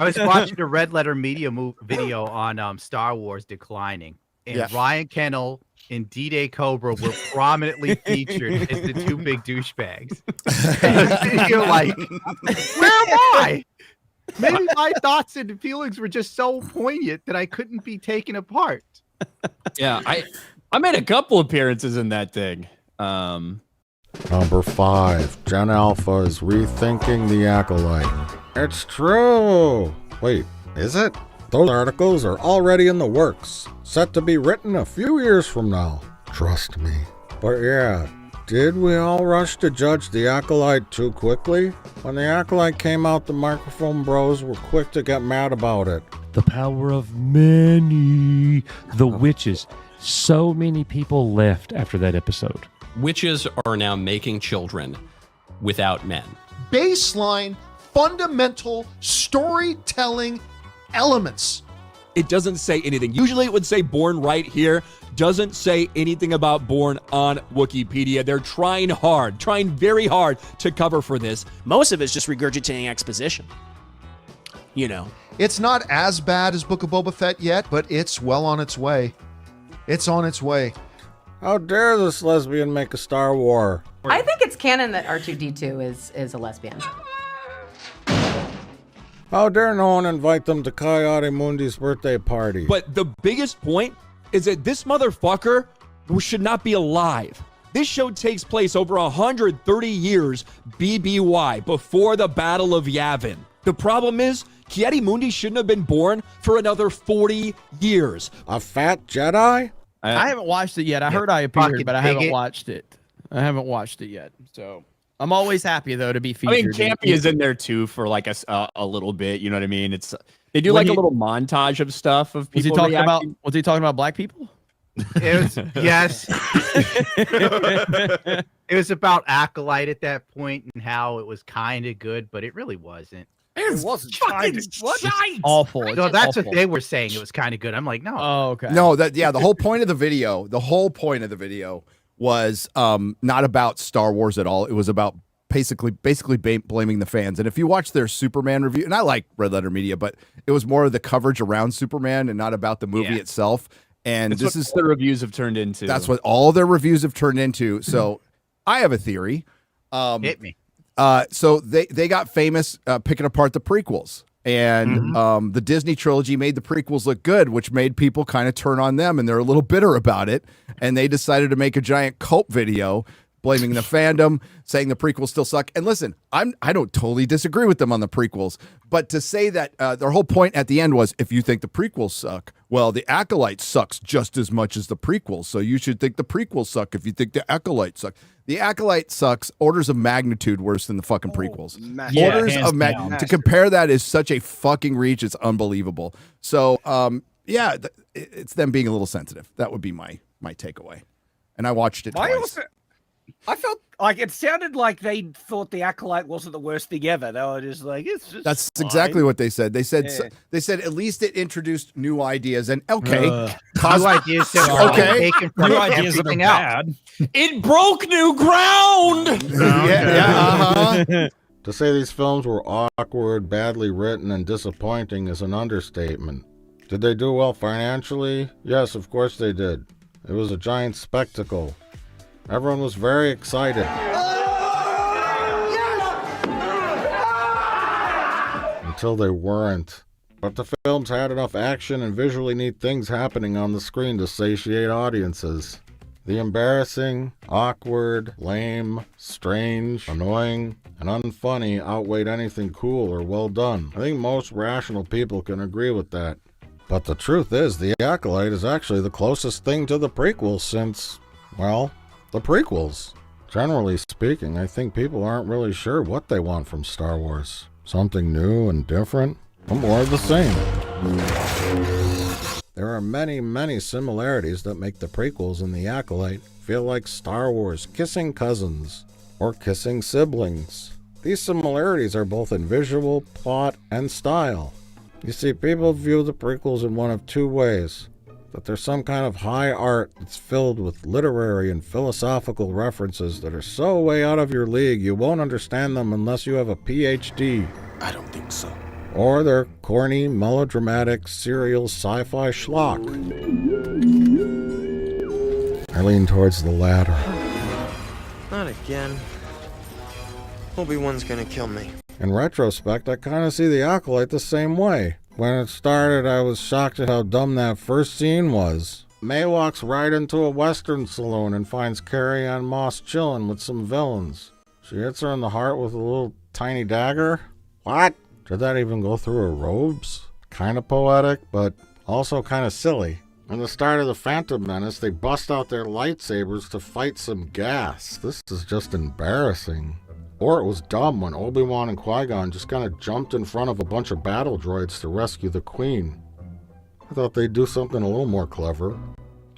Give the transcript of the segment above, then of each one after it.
I was watching a Red Letter Media video on Star Wars declining, and Ryan Kennel and D-Day Cobra were prominently featured as the two big douchebags. You're like, where am I? Maybe my thoughts and feelings were just so poignant that I couldn't be taken apart. Yeah, I made a couple appearances in that thing. Number 5, Gen Alpha is rethinking the Acolyte. It's true! Wait, is it? Those articles are already in the works, set to be written a few years from now. Trust me. But yeah, did we all rush to judge the Acolyte too quickly? When the Acolyte came out, the microphone bros were quick to get mad about it. The power of many. The witches. So many people left after that episode. Witches are now making children without men. Baseline, fundamental storytelling elements. It doesn't say anything. Usually it would say born right here. Doesn't say anything about born on Wikipedia. They're trying very hard to cover for this. Most of it's just regurgitating exposition. You know. It's not as bad as Book of Boba Fett yet, but it's well on its way. It's on its way. How dare this lesbian make a Star War? I think it's canon that R2-D2 is a lesbian. How dare no one invite them to Coyote Mundi's birthday party? But the biggest point is that this motherfucker should not be alive. This show takes place over 130 years BBY, before the Battle of Yavin. The problem is, Coyote Mundi shouldn't have been born for another 40 years. A fat Jedi? I haven't watched it yet. I heard I appeared, but I haven't watched it. I haven't watched it yet. So I'm always happy though to be featured. I mean, Campy is in there too for like a little bit. You know what I mean? They do like a little montage of stuff of people. Was he talking about black people? It was yes. It was about Acolyte at that point and how it was kind of good, but it really wasn't. It wasn't fucking awful. No, that's what they were saying. It was kind of good. I'm like, no. Oh, okay. No, the whole point of the video, was not about Star Wars at all. It was about basically blaming the fans. And if you watch their Superman review, and I like Red Letter Media, but it was more of the coverage around Superman and not about the movie itself. And this is what the reviews have turned into. That's what all their reviews have turned into. So I have a theory. Hit me. So they got famous picking apart the prequels, and the Disney trilogy made the prequels look good, which made people kind of turn on them, and they're a little bitter about it. And they decided to make a giant cult video blaming the fandom, saying the prequels still suck. And listen, I don't totally disagree with them on the prequels, but to say that their whole point at the end was, if you think the prequels suck, well, the Acolyte sucks just as much as the prequels, so you should think the prequels suck if you think the Acolyte suck. The Acolyte sucks orders of magnitude worse than the fucking prequels. Orders of magnitude. To compare that is such a fucking reach. It's unbelievable. So, it's them being a little sensitive. That would be my takeaway. And I watched it twice. I felt like it sounded like they thought the Acolyte wasn't the worst thing ever. They were just like, it's just That's fine. exactly what they said. They said at least it introduced new ideas. And new ideas that were taken from New ideas that are everything else. bad. It broke new ground. To say these films were awkward, badly written, and disappointing is an understatement. Did they do well financially? Yes, of course they did. It was a giant spectacle. Everyone was very excited. Until they weren't. But the films had enough action and visually neat things happening on the screen to satiate audiences. The embarrassing, awkward, lame, strange, annoying, and unfunny outweighed anything cool or well done. I think most rational people can agree with that. But the truth is, The Acolyte is actually the closest thing to the prequels since, well, the prequels. Generally speaking, I think people aren't really sure what they want from Star Wars. Something new and different, or more of the same. There are many, many similarities that make the prequels and The Acolyte feel like Star Wars kissing cousins, or kissing siblings. These similarities are both in visual, plot, and style. You see, people view the prequels in one of two ways. That there's some kind of high art that's filled with literary and philosophical references that are so way out of your league you won't understand them unless you have a PhD. I don't think so. or they're corny, melodramatic, serial sci-fi schlock. I lean towards the latter. Not again. Obi-Wan's gonna kill me. In retrospect, I kind of see the Acolyte the same way. When it started, I was shocked at how dumb that first scene was. May walks right into a western saloon and finds Carrie-Anne Moss chilling with some villains. She hits her in the heart with a little tiny dagger. What? Did that even go through her robes? Kind of poetic, but also kind of silly. In the start of the Phantom Menace, they bust out their lightsabers to fight some gas. This is just embarrassing. Or it was dumb when Obi-Wan and Qui-Gon just kind of jumped in front of a bunch of battle droids to rescue the Queen. I thought they'd do something a little more clever.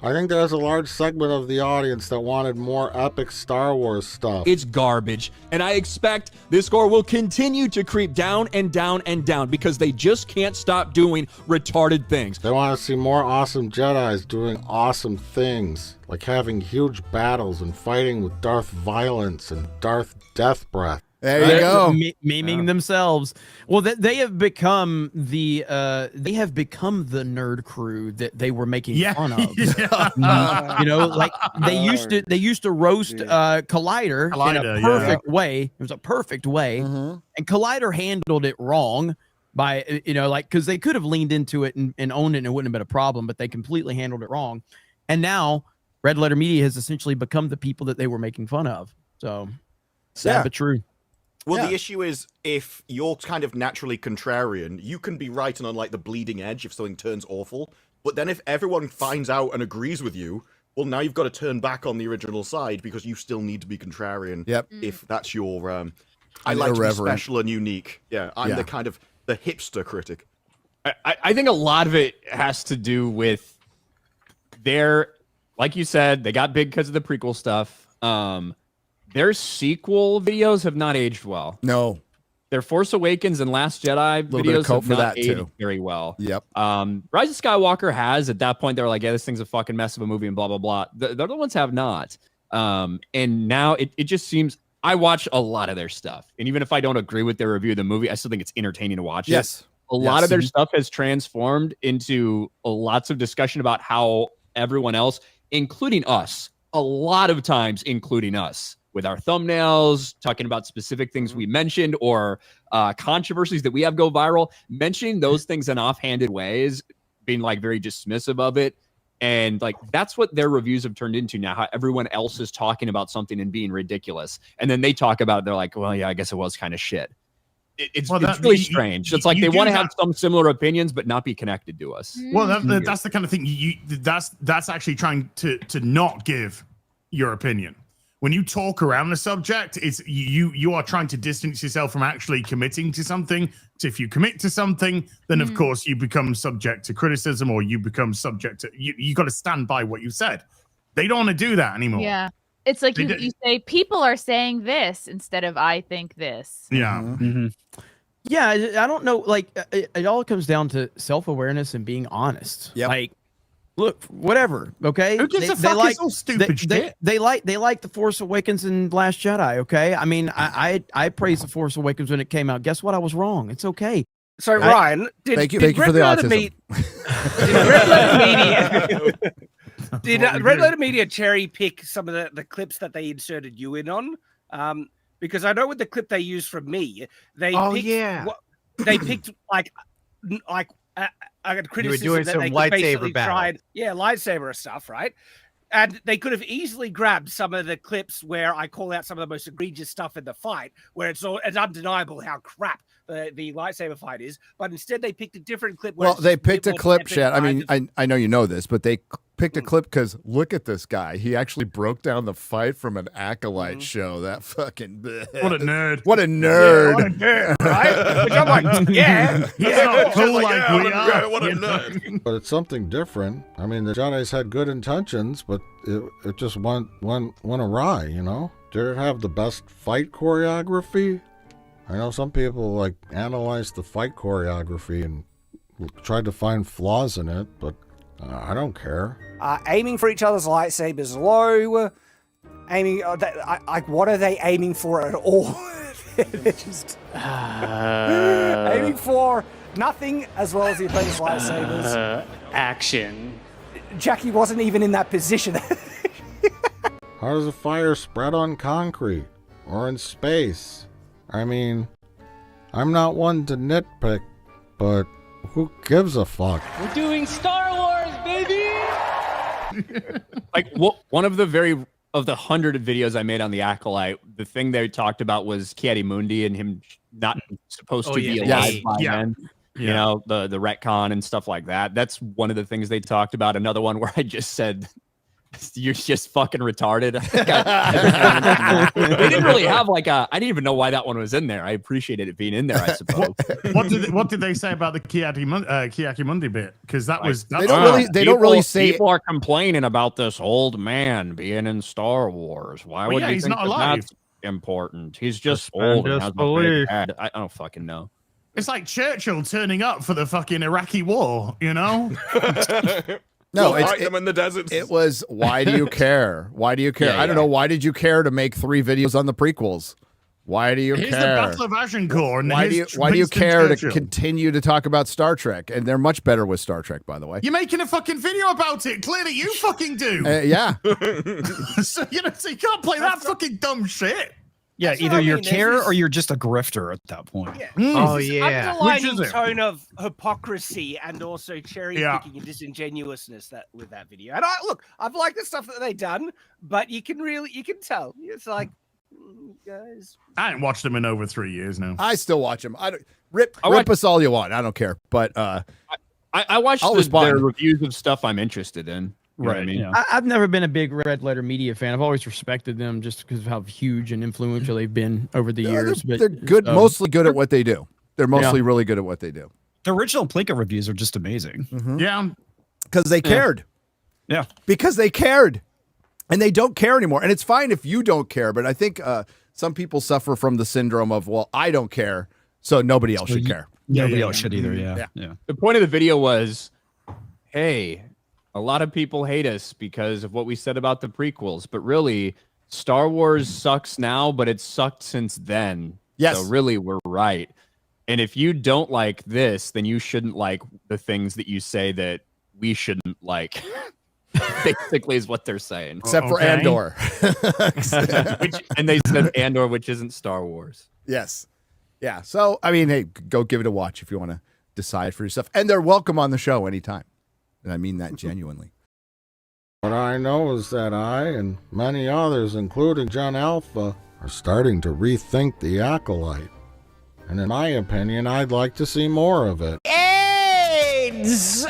I think there's a large segment of the audience that wanted more epic Star Wars stuff. It's garbage, and I expect this score will continue to creep down and down and down because they just can't stop doing retarded things. They want to see more awesome Jedis doing awesome things, like having huge battles and fighting with Darth Violence and Darth Death Breath. There you go. Memeing themselves. Well, they have become the nerd crew that they were making fun of. You know, like they used to roast Collider in a perfect way. It was a perfect way, and Collider handled it wrong by because they could have leaned into it and owned it and it wouldn't have been a problem, but they completely handled it wrong. And now Red Letter Media has essentially become the people that they were making fun of. So sad but true. Well, the issue is if you're kind of naturally contrarian, you can be right and on like the bleeding edge if something turns awful. But then if everyone finds out and agrees with you, well, now you've got to turn back on the original side because you still need to be contrarian. Yep. If that's your, I like to be special and unique. Yeah, I'm the kind of the hipster critic. I think a lot of it has to do with their, like you said, they got big because of the prequel stuff. Their sequel videos have not aged well. No. Their Force Awakens and Last Jedi videos have not aged very well. Yep. Rise of Skywalker has. At that point, they were like, yeah, this thing's a fucking mess of a movie and blah, blah, blah. The other ones have not. And now it just seems, I watch a lot of their stuff. And even if I don't agree with their review of the movie, I still think it's entertaining to watch it. A lot of their stuff has transformed into lots of discussion about how everyone else, including us, a lot of times including us, with our thumbnails, talking about specific things we mentioned or controversies that we have go viral, mentioning those things in offhanded ways, being like very dismissive of it. And like, that's what their reviews have turned into now, how everyone else is talking about something and being ridiculous. And then they talk about it, they're like, well, yeah, I guess it was kind of shit. It's really strange. It's like they want to have some similar opinions, but not be connected to us. Well, that's the kind of thing that's actually trying to not give your opinion. When you talk around the subject, it's you are trying to distance yourself from actually committing to something. So if you commit to something, then of course you become subject to criticism, or you become subject to you got to stand by what you said. They don't want to do that anymore. Yeah. It's like you say people are saying this instead of I think this. Yeah. Yeah, I don't know. Like it all comes down to self-awareness and being honest. Yeah. Like, look, whatever. Okay. Who gives a fuck? It's all stupid shit. They like The Force Awakens and Last Jedi. Okay. I mean, I praised The Force Awakens when it came out. Guess what? I was wrong. It's okay. So Ryan, thank you for the autism. Did Red Letter Media cherry pick some of the clips that they inserted you in on? Because I know with the clip they used from me, they picked like I got criticism that they basically tried lightsaber stuff, right? And they could have easily grabbed some of the clips where I call out some of the most egregious stuff in the fight, where it's undeniable how crap the lightsaber fight is. But instead, they picked a different clip. Well, they picked a clip, Chad. I mean, I know you know this, but they picked a clip because look at this guy. He actually broke down the fight from an Acolyte show. That fucking what a nerd! What a nerd! Yeah, what a nerd, right? Which I'm like, yeah, not cool like we are. What a nerd! But it's something different. I mean, the Jedi's had good intentions, but it just went awry. You know, did it have the best fight choreography? I know some people like analyzed the fight choreography and tried to find flaws in it, but I don't care. Aiming for each other's lightsabers low. Aiming, what are they aiming for at all? They're just aiming for nothing as well as the opponent's lightsabers. Action. Jackie wasn't even in that position. How does a fire spread on concrete or in space? I mean, I'm not one to nitpick, but who gives a fuck? We're doing Star Wars, baby! Like, one of the 100 videos I made on the Acolyte, the thing they talked about was Ki-Adi-Mundi and him not supposed to be alive by then. You know, the retcon and stuff like that. That's one of the things they talked about. Another one where I just said, you're just fucking retarded. They didn't really have I didn't even know why that one was in there. I appreciated it being in there, I suppose. What did they say about the Ki-Adi-Mundi bit? Because they don't really say. People are complaining about this old man being in Star Wars. Why would you think that's important? He's just old and has a big head. I don't fucking know. It's like Churchill turning up for the fucking Iraqi war, you know? No, fight them in the deserts. It was, why do you care? Why do you care? I don't know. Why did you care to make 3 videos on the prequels? Why do you care? Here's the Battle of Agincourt. And why do you care to continue to talk about Star Trek? And they're much better with Star Trek, by the way. You're making a fucking video about it. Clearly, you fucking do. Yeah. So you can't play that fucking dumb shit. Yeah, either you care or you're just a grifter at that point. Yeah. Oh, yeah. Underlining tone of hypocrisy and also cherry picking and disingenuousness with that video. And I've liked the stuff that they've done, but you can tell. It's like, guys. I haven't watched them in over 3 years now. I still watch them. Rip us all you want. I don't care. But I watch their reviews of stuff I'm interested in. Right. I mean, I've never been a big Red Letter Media fan. I've always respected them just because of how huge and influential they've been over the years. They're good, mostly good at what they do. They're mostly really good at what they do. The original Plinket reviews are just amazing. Mm-hmm. Yeah. Because they cared. Yeah. Because they cared. And they don't care anymore. And it's fine if you don't care. But I think some people suffer from the syndrome of, well, I don't care, so nobody else should care. Nobody else should either. Yeah. The point of the video was, hey, a lot of people hate us because of what we said about the prequels, but really, Star Wars sucks now, but it sucked since then. Yes. So really, we're right. And if you don't like this, then you shouldn't like the things that you say that we shouldn't like. Basically, is what they're saying. Except for Andor. And they said Andor, which isn't Star Wars. Yes. Yeah. So, I mean, hey, go give it a watch if you want to decide for yourself. And they're welcome on the show anytime. And I mean that genuinely. What I know is that I and many others, including John Alpha, are starting to rethink the Acolyte. And in my opinion, I'd like to see more of it. AIDS!